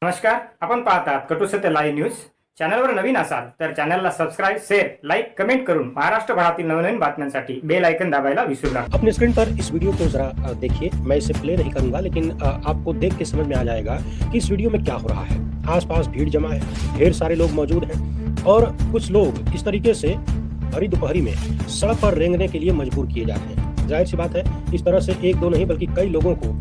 नमस्कार. आपण पाहतात कटू सत्य लाईव्ह न्यूज. चॅनलवर नवीन असाल तर चॅनलला सबस्क्राइब, शेअर, लाईक, कमेंट करून महाराष्ट्रभरातील नवनवीन बातम्यांसाठी बेल आइकन दाबायला विसरू नका. अपने स्क्रीन पर इस वीडियो को जरा देखिए. मैं इसे प्ले नहीं करूंगा, लेकिन आपको देख के समझ में आ जाएगा कि इस वीडियो में क्या हो रहा है. आसपास भीड़ जमा है, ढेर सारे लोग मौजूद हैं और कुछ लोग इस तरीके से भरी दोपहरी में सड़क पर रेंगने के लिए मजबूर किए जा रहे हैं. जाहिर सी बात है, इस तरह से एक दो नहीं बल्कि कई लोगों को,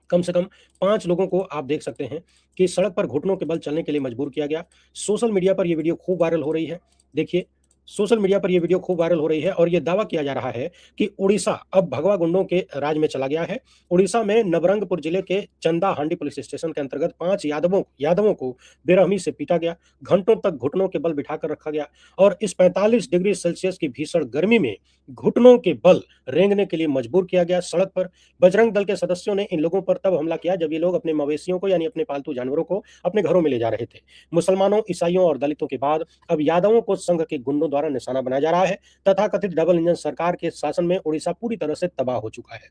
कम से कम 5 लोगों को आप देख सकते हैं कि सड़क पर घुटनों के बल चलने के लिए मजबूर किया गया. सोशल मीडिया पर ये वीडियो खूब वायरल हो रही है. देखिए, सोशल मीडिया पर ये वीडियो खूब वायरल हो रही है और ये दावा किया जा रहा है कि उड़ीसा अब भगवा गुंडों के राज में चला गया है. उड़ीसा में नवरंगपुर जिले के चंदा हांडी पुलिस स्टेशन के अंतर्गत 5 यादवों को बेरहमी से पीटा गया, घंटों तक घुटनों के बल बिठाकर रखा गया और इस 45 डिग्री सेल्सियस की भीषण गर्मी में घुटनों के बल रेंगने के लिए मजबूर किया गया सड़क पर. बजरंग दल के सदस्यों ने इन लोगों पर तब हमला किया जब ये लोग अपने मवेशियों को, यानी अपने पालतू जानवरों को, अपने घरों में ले जा रहे थे. मुसलमानों, ईसाइयों और दलितों के बाद अब यादवों को संघ के गुंडों द्वारा निशाना बनाया जा रहा है. तथाकथित डबल इंजन सरकार के शासन में उड़ीसा पूरी तरह से तबाह हो चुका है.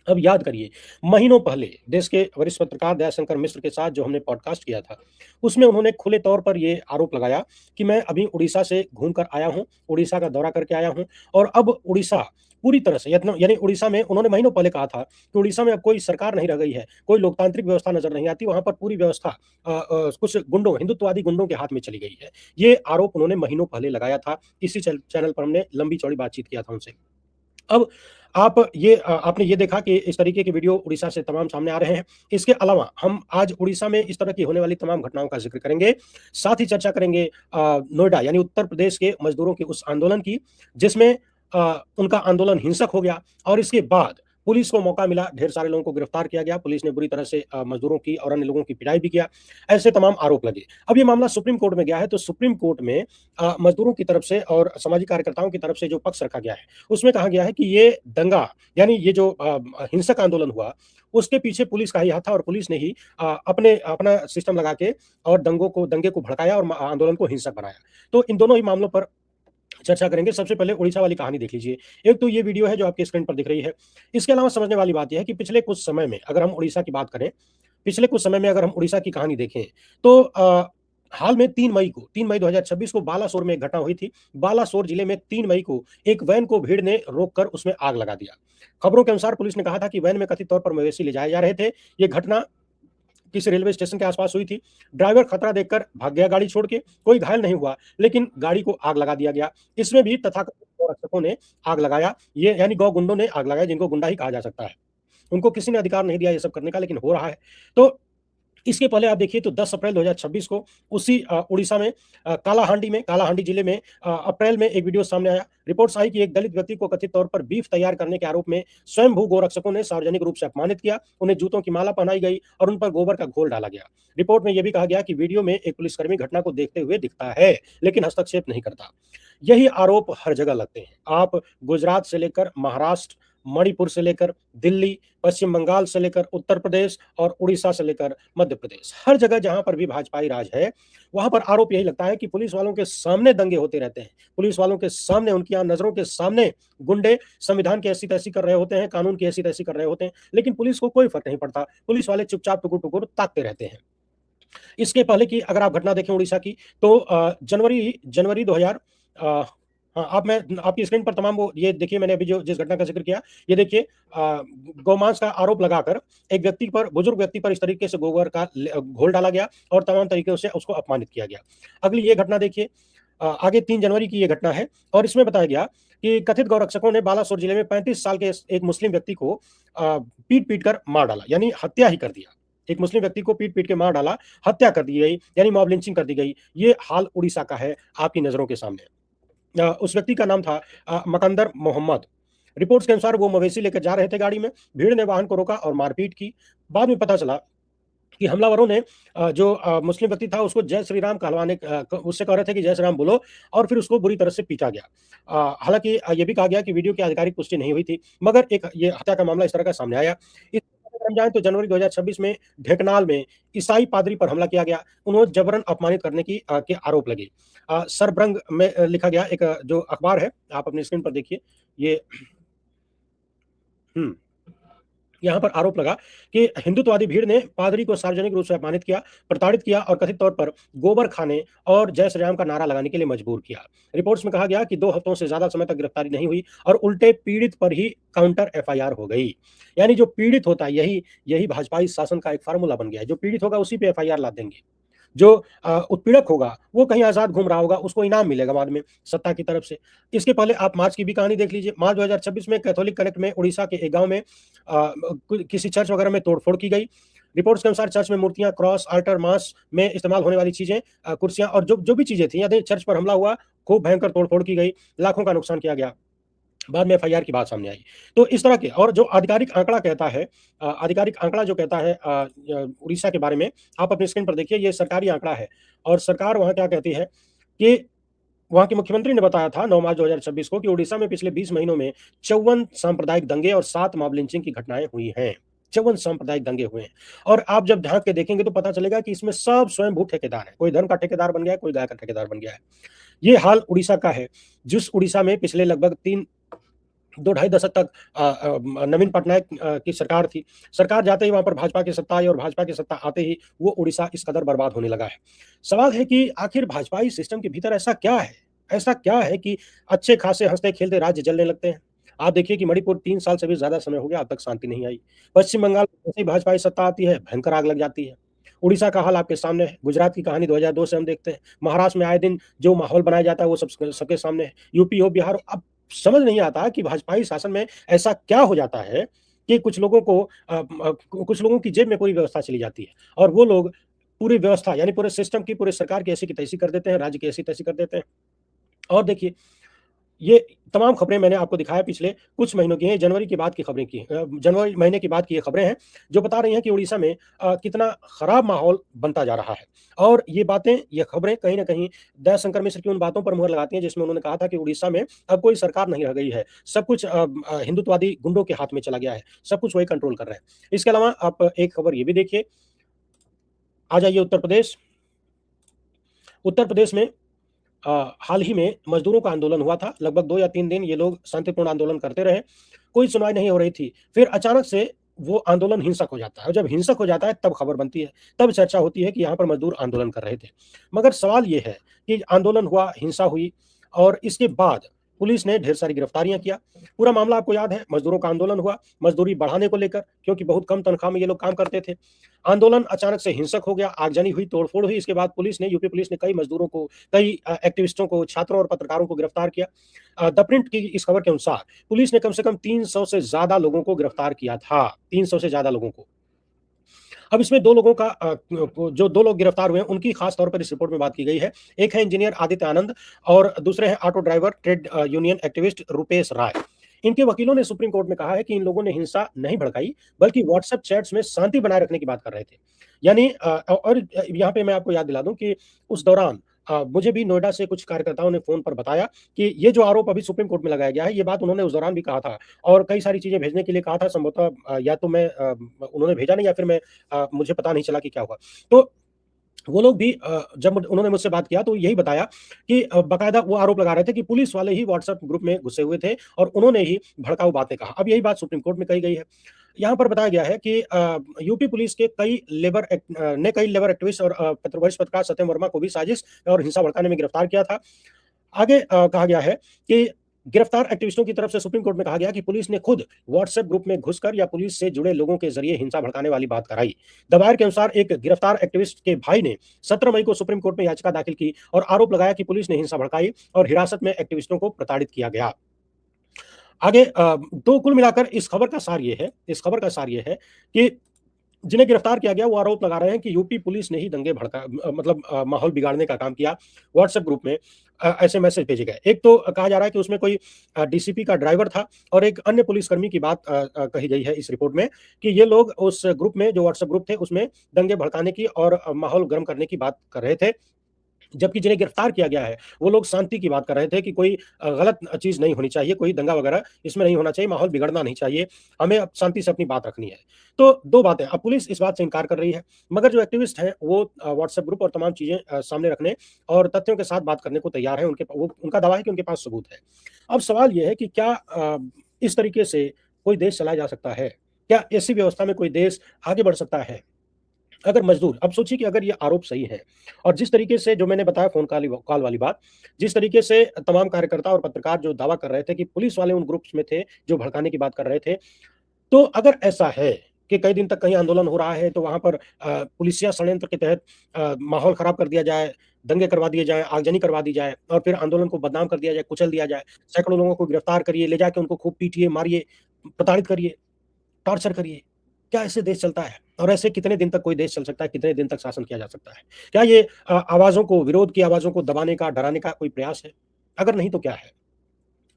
अब याद करिए, महीनों पहले देश के वरिष्ठ पत्रकार दयाशंकर मिश्र के साथ जो हमने पॉडकास्ट किया था, उसमें उन्होंने खुले तौर पर ये आरोप लगाया कि मैं अभी उड़ीसा से घूम कर आया हूं, उड़ीसा का दौरा करके आया हूं और अब उड़ीसा पूरी तरह से, यानी उड़ीसा में, उन्होंने महीनों पहले कहा था कि उड़ीसा में अब कोई सरकार नहीं रह गई है, कोई लोकतांत्रिक व्यवस्था नजर नहीं आती, वहां पर पूरी व्यवस्था कुछ गुंडों, हिंदुत्ववादी गुंडों के हाथ में चली गई है. ये आरोप उन्होंने महीनों पहले लगाया था. इसी चैनल पर हमने लंबी चौड़ी बातचीत किया था उनसे. अब आपने ये देखा कि इस तरीके के वीडियो उड़ीसा से तमाम सामने आ रहे हैं. इसके अलावा हम आज उड़ीसा में इस तरह की होने वाली तमाम घटनाओं का जिक्र करेंगे. साथ ही चर्चा करेंगे नोएडा यानी उत्तर प्रदेश के मजदूरों के उस आंदोलन की, जिसमें उनका आंदोलन हिंसक हो गया और इसके बाद पुलिस को मौका मिला, ढेर सारे लोगों को गिरफ्तार किया गया. पुलिस ने बुरी तरह से मजदूरों की और अन्य लोगों की पिटाई भी किया. ऐसे तमाम आरोप लगे. अब ये मामला सुप्रीम कोर्ट में गया है, तो सुप्रीम कोर्ट में मजदूरों की तरफ से और सामाजिक कार्यकर्ताओं की तरफ से जो पक्ष रखा गया है, उसमें कहा गया है कि ये दंगा, यानी ये जो हिंसक आंदोलन हुआ, उसके पीछे पुलिस का ही हाथ था और पुलिस ने ही अपना सिस्टम लगा के और दंगे को भड़काया और आंदोलन को हिंसक बनाया. तो इन दोनों ही मामलों पर चर्चा करेंगे. सबसे पहले उड़ीसा वाली कहानी देख लीजिए. एक तो ये वीडियो है जो आपकी स्क्रीन पर दिख रही है. इसके अलावा समझने वाली बात यह है कि पिछले कुछ समय में अगर हम उड़ीसा की बात करें, पिछले कुछ समय में अगर हम उड़ीसा की कहानी देखें, तो हाल में 3 मई 2026 को बालासोर में एक घटना हुई थी. बालासोर जिले में 3 मई को एक वैन को भीड़ ने रोककर उसमें आग लगा दिया. खबरों के अनुसार पुलिस ने कहा था कि वैन में कथित तौर पर मवेशी ले जाए जा रहे थे. ये घटना किसी रेलवे स्टेशन के आसपास हुई थी. ड्राइवर खतरा देखकर भाग गया गाड़ी छोड़ के. कोई घायल नहीं हुआ, लेकिन गाड़ी को आग लगा दिया गया. इसमें भी तथाकथित गौ-रक्षकों ने आग लगाया, ये यानी गौ गुंडों ने आग लगाया, जिनको गुंडा ही कहा जा सकता है. उनको किसी ने अधिकार नहीं दिया ये सब करने का, लेकिन हो रहा है. तो इसके पहले आप देखिए तो 10 अप्रैल 2026 को उसी उड़ीसा में कालाहांडी जिले में अप्रैल में एक वीडियो सामने आया. रिपोर्ट्स आई कि एक दलित व्यक्ति को कथित तौर पर बीफ तैयार करने के आरोप में स्वयंभू गोरक्षकों ने सार्वजनिक रूप से अपमानित किया. उन्हें जूतों की माला पहनाई गई और उन पर गोबर का घोल डाला गया. रिपोर्ट में यह भी कहा गया कि वीडियो में एक पुलिसकर्मी घटना को देखते हुए दिखता है, लेकिन हस्तक्षेप नहीं करता. यही आरोप हर जगह लगते हैं. आप गुजरात से लेकर महाराष्ट्र, मणिपुर से लेकर दिल्ली, पश्चिम बंगाल से लेकर उत्तर प्रदेश और उड़ीसा से लेकर मध्य प्रदेश, हर जगह जहां पर भी भाजपाई राज है, वहां पर आरोप यही लगता है कि पुलिस वालों के सामने दंगे होते रहते हैं. पुलिस वालों के सामने, उनकी नजरों के सामने गुंडे संविधान की ऐसी तैसी कर रहे होते हैं, कानून की ऐसी तैसी कर रहे होते हैं, लेकिन पुलिस को कोई फर्क नहीं पड़ता. पुलिस वाले चुपचाप टुकुर टुकुर ताकते रहते हैं. इसके पहले की अगर आप घटना देखें उड़ीसा की, तो जनवरी 2000, हाँ, आप मैं आपकी स्क्रीन पर तमाम वो ये देखिए, मैंने अभी जो जिस घटना का जिक्र किया, ये देखिए, गौमांस का आरोप लगाकर एक व्यक्ति पर, बुजुर्ग व्यक्ति पर इस तरीके से गोबर का घोल डाला गया और तमाम तरीके से उसको अपमानित किया गया. अगली ये घटना देखिए, आगे 3 जनवरी की ये घटना है और इसमें बताया गया कि कथित गौरक्षकों ने बालासोर जिले में 35 साल के एक मुस्लिम व्यक्ति को पीट पीट कर मार डाला, यानी हत्या ही कर दिया. एक मुस्लिम व्यक्ति को पीट पीट के मार डाला, हत्या कर दी गई, यानी मॉब लिंचिंग कर दी गई. ये हाल उड़ीसा का है आपकी नजरों के सामने. उस व्यक्ति का नाम था मकंदर मोहम्मद. रिपोर्ट्स के अनुसार वो मवेशी लेकर जा रहे थे गाड़ी में. भीड़ ने वाहन को रोका और मारपीट की. बाद में पता चला कि हमलावरों ने जो मुस्लिम व्यक्ति था उसको जय श्री राम कहलवाने, उससे कह रहे थे कि जय श्री राम बोलो, और फिर उसको बुरी तरह से पीटा गया. हालांकि ये भी कहा गया कि वीडियो की आधिकारिक पुष्टि नहीं हुई थी, मगर एक ये हत्या का मामला इस तरह का सामने आया. हम जाएं तो जनवरी 2026 में ढेकनाल में ईसाई पादरी पर हमला किया गया. उन्होंने जबरन अपमानित करने के आरोप लगे. सरबरंग में लिखा गया एक जो अखबार है, आप अपनी स्क्रीन पर देखिए, ये यहाँ पर आरोप लगा कि हिंदुत्ववादी भीड़ ने पादरी को सार्वजनिक रूप से अपमानित किया, प्रताड़ित किया और कथित तौर पर गोबर खाने और जय श्री राम का नारा लगाने के लिए मजबूर किया। रिपोर्ट्स में कहा गया कि 2 हफ्तों से ज्यादा समय तक गिरफ्तारी नहीं हुई और उल्टे पीड़ित पर ही काउंटर एफआईआर हो गई। यानी जो पीड़ित होता है यही यही भाजपाई शासन का एक फार्मूला बन गया है। जो पीड़ित होगा उसी पे एफआईआर ला देंगे। जो उत्पीड़क होगा वो कहीं आजाद घूम रहा होगा, उसको इनाम मिलेगा बाद में सत्ता की तरफ से। इसके पहले आप मार्च की भी कहानी देख लीजिए। मार्च 2026 में कैथोलिक कनेक्ट में उड़ीसा के एक गांव में किसी चर्च वगैरह में तोड़फोड़ की गई। रिपोर्ट्स के अनुसार चर्च में मूर्तियां, क्रॉस, आल्टर, मास में इस्तेमाल होने वाली चीजें, कुर्सियां और जो जो भी चीजें थी, यानी चर्च पर हमला हुआ, खूब भयंकर तोड़फोड़ की गई, लाखों का नुकसान किया गया। बाद में एफआईआर की बात सामने आई। तो इस तरह के और जो आधिकारिक आंकड़ा कहता है, आधिकारिक आंकड़ा जो कहता है उड़ीसा के बारे में, आप अपनी स्क्रीन पर देखिए, ये सरकारी आंकड़ा है। और सरकार वहां क्या कहती है कि वहां के मुख्यमंत्री ने बताया था 9 मार्च 2026 को कि उड़ीसा में पिछले 20 महीनों में 54 सांप्रदायिक दंगे और 7 मॉब लिंचिंग की घटनाएं हुई हैं। 54 सांप्रदायिक दंगे हुए हैं। और आप जब झांक के देखेंगे तो पता चलेगा कि इसमें सब स्वयंभू ठेकेदार है। कोई धर्म का ठेकेदार बन गया है, कोई गाय का ठेकेदार बन गया है। ये हाल उड़ीसा का है, जिस उड़ीसा में पिछले लगभग 2 ढाई दशक तक नवीन पटनायक की सरकार थी। सरकार जाते ही वहां पर भाजपा की सत्ता आई और भाजपा की सत्ता आते ही वो उड़ीसा इस कदर बर्बाद होने लगा है। सवाल है कि आखिर भाजपाई सिस्टम के भीतर ऐसा क्या है, ऐसा क्या है कि अच्छे खासे हंसते खेलते राज्य जलने लगते हैं। आप देखिए कि मणिपुर 3 साल से भी ज्यादा समय हो गया, अब तक शांति नहीं आई। पश्चिम बंगाल में जैसे ही भाजपा की सत्ता आती है भयंकर आग लग जाती है। उड़ीसा का हाल आपके सामने है। गुजरात की कहानी 2002 से हम देखते हैं। महाराष्ट्र में आए दिन जो माहौल बनाया जाता है वो सबके सामने है। यूपी हो, बिहार हो, अब समझ नहीं आता कि भाजपाई शासन में ऐसा क्या हो जाता है कि कुछ लोगों को कुछ लोगों की जेब में पूरी व्यवस्था चली जाती है और वो लोग पूरी व्यवस्था यानी पूरे सिस्टम की, पूरे सरकार की ऐसी की तैसी कर देते हैं, राज्य की ऐसी तैसी कर देते हैं। और देखिए, ये तमाम खबरें मैंने आपको दिखाया पिछले कुछ महीनों की हैं, जनवरी की बात की खबरें की जनवरी महीने की बात की ये खबरें हैं जो बता रही हैं कि उड़ीसा में कितना खराब माहौल बनता जा रहा है। और ये बातें, ये खबरें कहीं ना कहीं दयाशंकर मिश्र की उन बातों पर मुहर लगाती हैं जिसमें उन्होंने कहा था कि उड़ीसा में अब कोई सरकार नहीं रह गई है, सब कुछ हिंदुत्ववादी गुंडों के हाथ में चला गया है, सब कुछ वही कंट्रोल कर रहे हैं। इसके अलावा आप एक खबर ये भी देखिए, आ जाइए उत्तर प्रदेश। उत्तर प्रदेश में हाल ही में मजदूरों का आंदोलन हुआ था। लगभग 2 या 3 दिन ये लोग शांतिपूर्ण आंदोलन करते रहे, कोई सुनवाई नहीं हो रही थी। फिर अचानक से वो आंदोलन हिंसक हो जाता है और जब हिंसक हो जाता है तब खबर बनती है, तब चर्चा होती है कि यहाँ पर मजदूर आंदोलन कर रहे थे। मगर सवाल ये है कि आंदोलन हुआ, हिंसा हुई और इसके बाद पुलिस ने ढेर सारी गिरफ्तारियां किया। पूरा मामला आपको याद है, मजदूरों का आंदोलन हुआ मजदूरी बढ़ाने को लेकर, क्योंकि बहुत कम तनख्वाह में ये लोग काम करते थे। आंदोलन अचानक से हिंसक हो गया, आगजनी हुई, तोड़फोड़ हुई। इसके बाद पुलिस ने, यूपी पुलिस ने कई मजदूरों को, कई एक्टिविस्टों को, छात्रों और पत्रकारों को गिरफ्तार किया। द प्रिंट की इस खबर के अनुसार पुलिस ने कम से कम 300 से ज्यादा लोगों को गिरफ्तार किया था, 300 से ज्यादा लोगों को। अब इसमें 2 लोगों का जो 2 लोग गिरफ्तार हुए हैं उनकी खास तौर पर इस रिपोर्ट में बात की गई है। एक है इंजीनियर आदित्य आनंद और दूसरे हैं auto driver trade union activist Rupesh Rai. इनके वकीलों ने सुप्रीम कोर्ट में कहा है कि इन लोगों ने हिंसा नहीं भड़काई, बल्कि व्हाट्सएप चैट्स में शांति बनाए रखने की बात कर रहे थे। यानी और यहाँ पे मैं आपको याद दिला दूं कि उस दौरान मुझे भी नोएडा से कुछ कार्यकर्ताओं ने फोन पर बताया कि ये जो आरोप अभी सुप्रीम कोर्ट में लगाया गया है, ये बात उन्होंने उस दौरान भी कहा था और कई सारी चीजें भेजने के लिए कहा था। संभवतः या तो मैं उन्होंने भेजा नहीं या फिर मैं मुझे पता नहीं चला कि क्या हुआ। तो वो लोग भी जब उन्होंने मुझसे बात किया तो यही बताया कि बाकायदा वो आरोप लगा रहे थे कि पुलिस वाले ही व्हाट्सएप ग्रुप में घुसे हुए थे और उन्होंने ही भड़काऊ बातें कहा। अब यही बात सुप्रीम कोर्ट में कही गई है। यहाँ पर बताया गया है कि यूपी पुलिस के कई लेबर एक्टिविस्ट और वरिष्ठ पत्रकार सत्यम वर्मा को भी साजिश और हिंसा भड़काने में गिरफ्तार किया था। आगे कहा गया है कि गिरफ्तार एक्टिविस्टों की तरफ से सुप्रीम कोर्ट में कहा गया कि पुलिस ने खुद व्हाट्सएप ग्रुप में घुसकर या पुलिस से जुड़े लोगों के जरिए हिंसा भड़काने वाली बात कराई। दबायर के अनुसार एक गिरफ्तार एक्टिविस्ट के भाई ने 17 मई को सुप्रीम कोर्ट में याचिका दाखिल की और आरोप लगाया कि पुलिस ने हिंसा भड़काई और हिरासत में एक्टिविस्टों को प्रताड़ित किया गया। आगे तो कुल मिलाकर इस खबर का सार ये है कि जिन्हें गिरफ्तार किया गया वो आरोप लगा रहे हैं कि यूपी पुलिस ने ही दंगे भड़का मतलब माहौल बिगाड़ने का काम किया। व्हाट्सएप ग्रुप में ऐसे मैसेज भेजे गए। एक तो कहा जा रहा है कि उसमें कोई डीसीपी का ड्राइवर था और एक अन्य पुलिसकर्मी की बात कही गई है इस रिपोर्ट में कि ये लोग उस ग्रुप में, जो व्हाट्सएप ग्रुप थे, उसमें दंगे भड़काने की और माहौल गर्म करने की बात कर रहे थे। जबकि जिन्हें गिरफ्तार किया गया है वो लोग शांति की बात कर रहे थे कि कोई गलत चीज नहीं होनी चाहिए, कोई दंगा वगैरह इसमें नहीं होना चाहिए, माहौल बिगड़ना नहीं चाहिए, हमें अब शांति से अपनी बात रखनी है। तो 2 बातें, अब पुलिस इस बात से इनकार कर रही है मगर जो एक्टिविस्ट हैं वो व्हाट्सएप ग्रुप और तमाम चीजें सामने रखने और तथ्यों के साथ बात करने को तैयार है। उनका दावा है कि उनके पास सबूत है। अब सवाल यह है कि क्या इस तरीके से कोई देश चलाया जा सकता है? क्या ऐसी व्यवस्था में कोई देश आगे बढ़ सकता है? अगर मजदूर, अब सोचिए कि अगर ये आरोप सही है और जिस तरीके से जो मैंने बताया फ़ोन कॉल वाली बात, जिस तरीके से तमाम कार्यकर्ता और पत्रकार जो दावा कर रहे थे कि पुलिस वाले उन ग्रुप्स में थे, जो भड़काने की बात कर रहे थे, तो अगर ऐसा है कि कई दिन तक कहीं आंदोलन हो रहा है, तो वहाँ पर पुलिसिया षड्यंत्र के तहत माहौल खराब कर दिया जाए, दंगे करवा दिए जाएँ, आगजनी करवा दी जाए और फिर आंदोलन को बदनाम कर दिया जाए, कुचल दिया जाए, सैकड़ों लोगों को गिरफ्तार करिए, ले जाके उनको खूब पीटिए, मारिए, प्रताड़ित करिए, टॉर्चर करिए। क्या ऐसे देश चलता है? और ऐसे कितने दिन तक कोई देश चल सकता है? कितने दिन तक शासन किया जा सकता है? क्या ये आवाज़ों को, विरोध की आवाज़ों को दबाने का, डराने का कोई प्रयास है? अगर नहीं तो क्या है?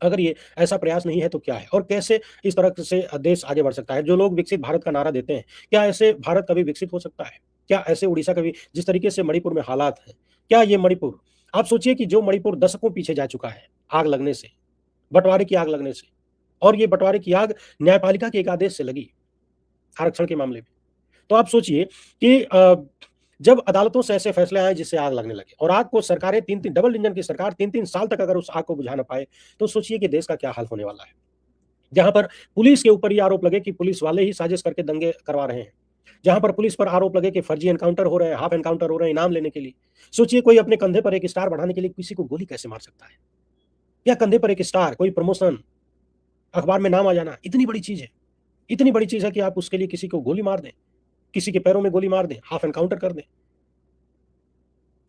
अगर ये ऐसा प्रयास नहीं है तो क्या है? और कैसे इस तरह से देश आगे बढ़ सकता है? जो लोग विकसित भारत का नारा देते हैं, क्या ऐसे भारत कभी विकसित हो सकता है? क्या ऐसे उड़ीसा कभी, जिस तरीके से मणिपुर में हालात हैं, क्या ये मणिपुर, आप सोचिए कि जो मणिपुर दशकों पीछे जा चुका है, आग लगने से, बँटवारे की आग लगने से, और ये बँटवारे की आग न्यायपालिका के एक आदेश से लगी, आरक्षण के मामले में। तो आप सोचिए कि जब अदालतों से ऐसे फैसले आए जिससे आग लगने लगे और आग को सरकारें 3-3 डबल इंजन की सरकार 3-3 साल तक अगर उस आग को बुझा ना पाए, तो सोचिए कि देश का क्या हाल होने वाला है। जहाँ पर पुलिस के ऊपर ये आरोप लगे कि पुलिस वाले ही साजिश करके दंगे करवा रहे हैं। जहाँ पर पुलिस पर आरोप लगे कि फर्जी एनकाउंटर हो रहे हैं, हाफ एनकाउंटर हो रहे हैं इनाम लेने के लिए। सोचिए कोई अपने कंधे पर एक स्टार बढ़ाने के लिए किसी को गोली कैसे मार सकता है? या कंधे पर एक स्टार, कोई प्रमोशन, अखबार में नाम आ जाना, इतनी बड़ी चीज़ है। इतनी बड़ी चीज़ है कि आप उसके लिए किसी को गोली मार दें, किसी के पैरों में गोली मार दें, हाफ एनकाउंटर कर दें।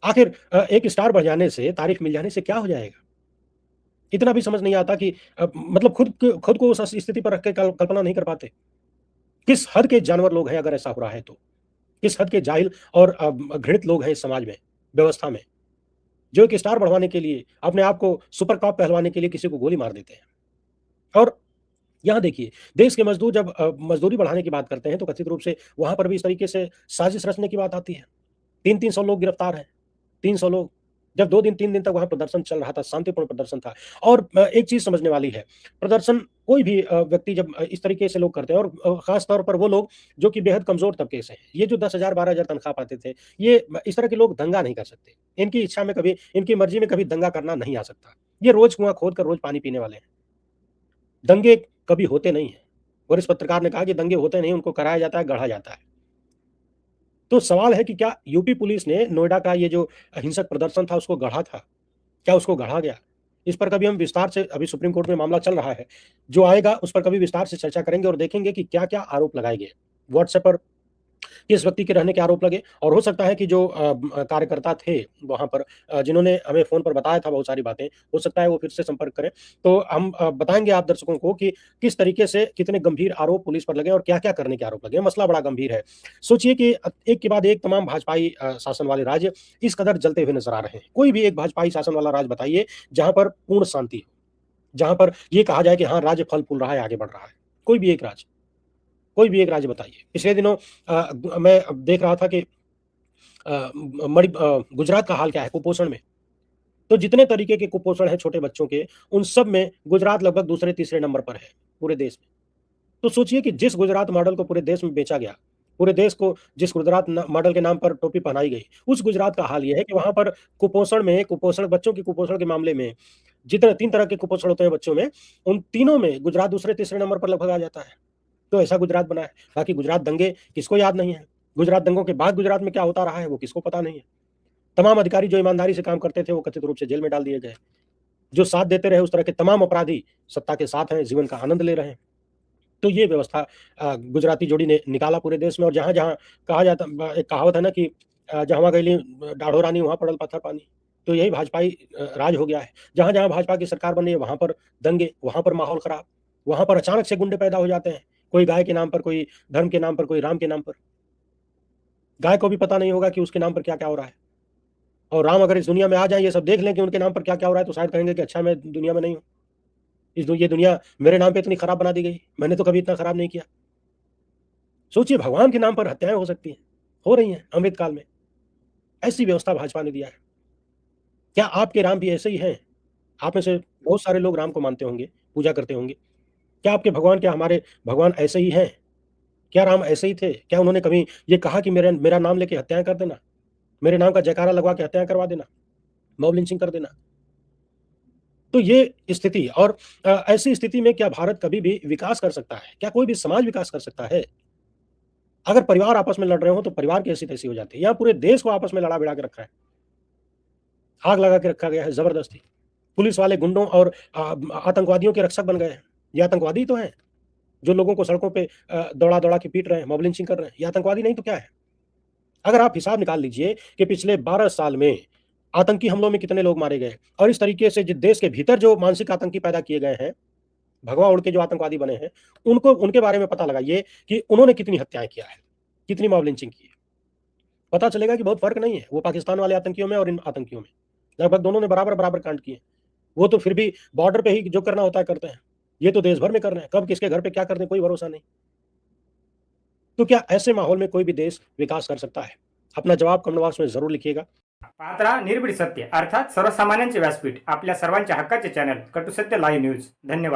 आखिर एक स्टार बढ़ जाने से, तारीफ मिल जाने से क्या हो जाएगा? इतना भी समझ नहीं आता कि मतलब खुद को उस स्थिति पर रख के कल्पना नहीं कर पाते। किस हद के जानवर लोग हैं अगर ऐसा हो रहा है तो? किस हद के जाहिल और घृणित लोग हैं इस समाज में, व्यवस्था में, जो एक स्टार बढ़वाने के लिए, अपने आप को सुपर कॉप कहलवाने के लिए किसी को गोली मार देते हैं। और यहाँ देखिए, देश के मज़दूर जब मज़दूरी बढ़ाने की बात करते हैं, तो कथित रूप से वहाँ पर भी इस तरीके से साजिश रचने की बात आती है। 3-3 सौ लोग गिरफ्तार हैं, 300 लोग। जब 2 दिन 3 दिन तक वहाँ प्रदर्शन चल रहा था, शांतिपूर्ण प्रदर्शन था। और एक चीज़ समझने वाली है, प्रदर्शन कोई भी व्यक्ति जब इस तरीके से लोग करते हैं और ख़ास तौर पर वो लोग जो कि बेहद कमज़ोर तबके से हैं। ये जो 10,000 12,000 तनख्वाह पाते थे, ये इस तरह के लोग दंगा नहीं कर सकते। इनकी इच्छा में कभी, इनकी मर्ज़ी में कभी दंगा करना नहीं आ सकता। ये रोज़ कुआँ खोद कर रोज़ पानी पीने वाले हैं। दंगे कभी होते नहीं हैं। वरिष्ठ पत्रकार ने कहा कि दंगे होते नहीं, उनको कराया जाता है, गढ़ा जाता है। तो सवाल है कि क्या यूपी पुलिस ने नोएडा का ये जो हिंसक प्रदर्शन था उसको गढ़ा था? क्या उसको गढ़ा गया? इस पर कभी हम विस्तार से, अभी सुप्रीम कोर्ट में मामला चल रहा है। जो आएगा उस पर कभी विस्तार से चर्चा करेंगे और देखेंगे कि क्या-क्या आरोप लगाए गए। व्हाट्सएप पर किस व्यक्ति के रहने के आरोप लगे और हो सकता है कि जो कार्यकर्ता थे वहाँ पर, जिन्होंने हमें फ़ोन पर बताया था बहुत सारी बातें, हो सकता है वो फिर से संपर्क करें। तो हम बताएँगे आप दर्शकों को कि किस तरीके से कितने गंभीर आरोप पुलिस पर लगे और क्या-क्या करने के आरोप लगे। मसला बड़ा गंभीर है। सोचिए कि एक के बाद एक तमाम भाजपाई शासन वाले राज्य इस कदर जलते हुए नज़र आ रहे हैं। कोई भी एक भाजपाई शासन वाला राज्य बताइए जहाँ पर पूर्ण शांति हो, जहाँ पर ये कहा जाए कि हाँ, राज्य फल-फूल रहा है, आगे बढ़ रहा है। कोई भी एक राज्य। कोई भी एक राज्य बताइए। पिछले दिनों मैं देख रहा था कि गुजरात का हाल क्या है कुपोषण में। तो जितने तरीके के कुपोषण हैं छोटे बच्चों के, उन सब में गुजरात लगभग दूसरे-तीसरे नंबर पर है, पूरे देश में। तो सोचिए कि जिस गुजरात मॉडल को पूरे देश में बेचा गया, पूरे देश को जिस गुजरात न मॉडल के नाम पर टोपी पहनाई गई, उस गुजरात का हाल ये है कि वहाँ पर कुपोषण बच्चों के कुपोषण के मामले में, जितने 3 तरह के कुपोषण होते हैं बच्चों में, उन तीनों में गुजरात दूसरे-तीसरे नंबर पर लगभग आ जाता है। तो ऐसा गुजरात बना है। बाकी गुजरात दंगे किसको याद नहीं है? गुजरात दंगों के बाद गुजरात में क्या होता रहा है वो किसको पता नहीं है। तमाम अधिकारी जो ईमानदारी से काम करते थे वो कथित रूप से जेल में डाल दिए गए। जो साथ देते रहे उस तरह के तमाम अपराधी सत्ता के साथ हैं, जीवन का आनंद ले रहे हैं। तो ये व्यवस्था गुजराती जोड़ी ने निकाला पूरे देश में और जहाँ-जहाँ कहा जाता, एक कहावत है ना कि जहवां गइली दाढ़ो रानी वहाँ पड़ल पत्थर पानी। तो यही भाजपाई राज हो गया है। जहाँ-जहाँ भाजपा की सरकार बनी है वहाँ पर दंगे, वहाँ पर माहौल खराब, वहाँ पर अचानक से गुंडे पैदा हो जाते हैं। कोई गाय के नाम पर, कोई धर्म के नाम पर, कोई राम के नाम पर। गाय को भी पता नहीं होगा कि उसके नाम पर क्या-क्या हो रहा है। और राम अगर इस दुनिया में आ जाएँ, ये सब देख लें कि उनके नाम पर क्या-क्या हो रहा है, तो शायद कहेंगे कि अच्छा मैं दुनिया में नहीं हूँ। ये दुनिया मेरे नाम पे इतनी खराब बना दी गई। मैंने तो कभी इतना खराब नहीं किया। सोचिए भगवान के नाम पर हत्याएँ हो सकती हैं, हो रही हैं अमृतकाल में। ऐसी व्यवस्था भाजपा ने दिया है। क्या आपके राम भी ऐसे ही हैं? आप में से बहुत सारे लोग राम को मानते होंगे, पूजा करते होंगे। क्या आपके भगवान, क्या हमारे भगवान ऐसे ही हैं? क्या राम ऐसे ही थे? क्या उन्होंने कभी ये कहा कि मेरा मेरा नाम लेके हत्याएँ कर देना? मेरे नाम का जयकारा लगवा के हत्याएँ करवा देना? मॉब लिंचिंग कर देना? तो ये स्थिति और ऐसी स्थिति में क्या भारत कभी भी विकास कर सकता है? क्या कोई भी समाज विकास कर सकता है? अगर परिवार आपस में लड़ रहे हो तो परिवार की ऐसी-तैसी हो जाती है। यहाँ पूरे देश को आपस में लड़ा-भिड़ा के रखा है। आग लगा के रखा गया है ज़बरदस्ती। पुलिस वाले गुंडों और आतंकवादियों के रक्षक बन गए हैं। ये आतंकवादी तो हैं, जो लोगों को सड़कों पे दौड़ा-दौड़ा के पीट रहे हैं, मॉब लिंचिंग कर रहे हैं। ये आतंकवादी नहीं तो क्या है? अगर आप हिसाब निकाल लीजिए कि पिछले 12 साल में आतंकी हमलों में कितने लोग मारे गए और इस तरीके से जिस देश के भीतर जो मानसिक आतंकी पैदा किए गए हैं, भगवा उड़ के जो आतंकवादी बने हैं, उनको उनके बारे में पता लगाइए कि उन्होंने कितनी हत्याएँ किया है, कितनी मॉब लिंचिंग की है। पता चलेगा कि बहुत फ़र्क नहीं है, वो पाकिस्तान वाले आतंकियों में और इन आतंकियों में। लगभग दोनों ने बराबर-बराबर कांड किए। वो तो फिर भी बॉर्डर पे ही जो करना होता है करते हैं। ये तो देश भर में कर रहे हैं, कब किसके घर पे क्या कर दें कोई भरोसा नहीं। तो क्या ऐसे माहौल में कोई भी देश विकास कर सकता है? अपना जवाब कमेंट बॉक्स में ज़रूर लिखिएगा। पाहत रहा निर्भीड सत्य अर्थात सर्वसामान्यांचे व्यासपीठ आपल्या सर्वांच्या हक्काचे चॅनल कटू सत्य लाईव्ह न्यूज. धन्यवाद.